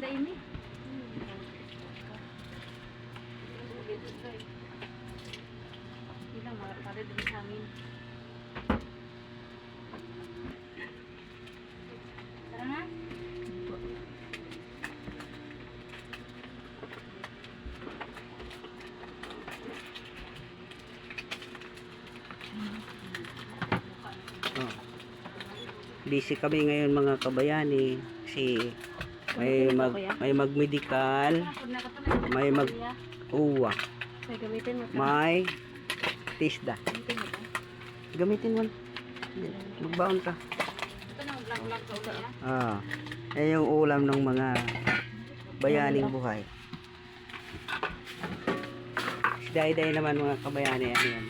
ini. Ilang pada dari hangin. Tara na. Oh. Busy kami ngayon mga kabayani kasi may mag-medical, may mag-uwa, May gamitin mo. may tisda. Gamitin mo ba? Gamitin mo. Magbaon ka. Ito na vlog-vlog ko ulit. Yan yung ulam ng mga bayaning buhay. Si Dayday naman mga kabayani, ano yan?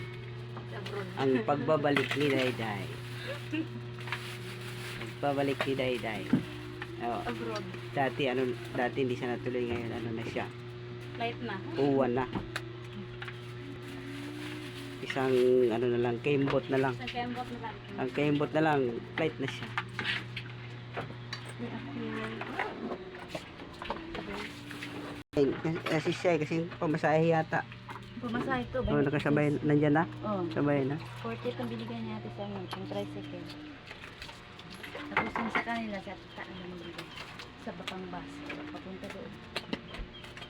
Ang pagbabalik ni Dayday. Pagbabalik ni Dayday. Oh, Abroad. dati hindi siya natuloy, ngayon ano na siya. Light na. Uwan na. Isang ano na lang, kembot na lang. Sa kembot na lang. Ang kembot na lang, flight na siya. Kasi siya kasi pamasahe yata. Pumasahe ito. Oh, nakasabay, nandyan na? Oh. Sabay na. 40 itong binigay niya ate sa amin. Yung tricycle. Tapos yung sa kanila sa taan na magbigay. Sa bakang bus. Papunta doon.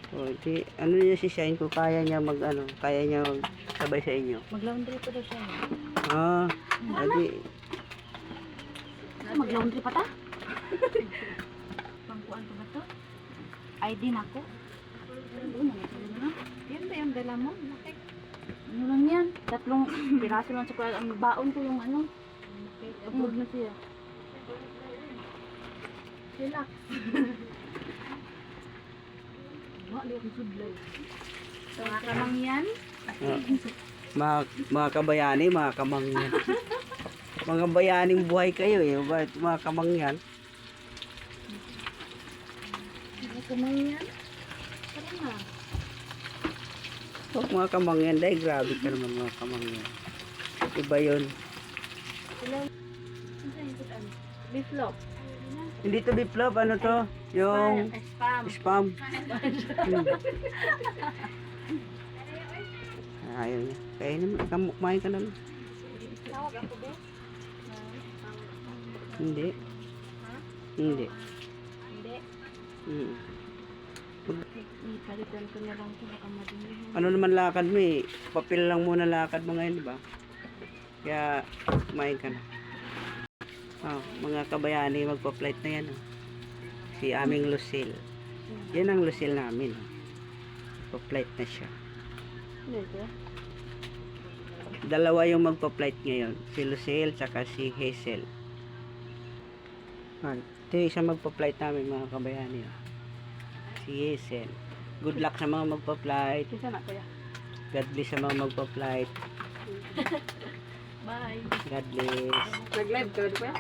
Oh, di, ano niya si Shine kung kaya niya kaya niya sabay sa inyo. Mag-laundry pa daw siya. Adi, Mag-laundry pa ta? Pangkuan pa ba to? ID na ako. Yan ba yung dala mo? Ano lang yan? 3 piraso lang sa ang baon ko yung ano. Upload na siya. Relax. Di akong sudlay. Mga kamangyan. mga kabayani, mga kamangyan. Mga bayaning buhay kayo eh. Mga kamangyan. Mga kamangyan. Tara na. Oh, mga kamangyan, dahil grabe ka naman mga kamangyan. Iba yun. Beef loaf. Hindi to biplop, ano to? Yung Spam. spam. Ayaw niya. Kaya naman, kumain ka na. Tawag ako ba? Hindi. Hindi. Hindi. Ipalitan ko na lang ito. Baka madumi. Ano naman lakad mo eh. Papel lang muna lakad mo ngayon, di ba? Kaya, kumain ka na. Mga kabayani, magpa-flight na yan. Si aming Lucille. Yan ang Lucille namin. Pa-flight na siya. Dito. Dalawa yung magpa-flight ngayon. Si Lucille, tsaka si Hazel. Ito yung isang magpa-flight namin, mga kabayani. Si Hazel. Good luck sa mga magpa-flight. Kisa na kuya. God bless sa mga magpa-flight. Bye. God bless. Nag-live ka kuya?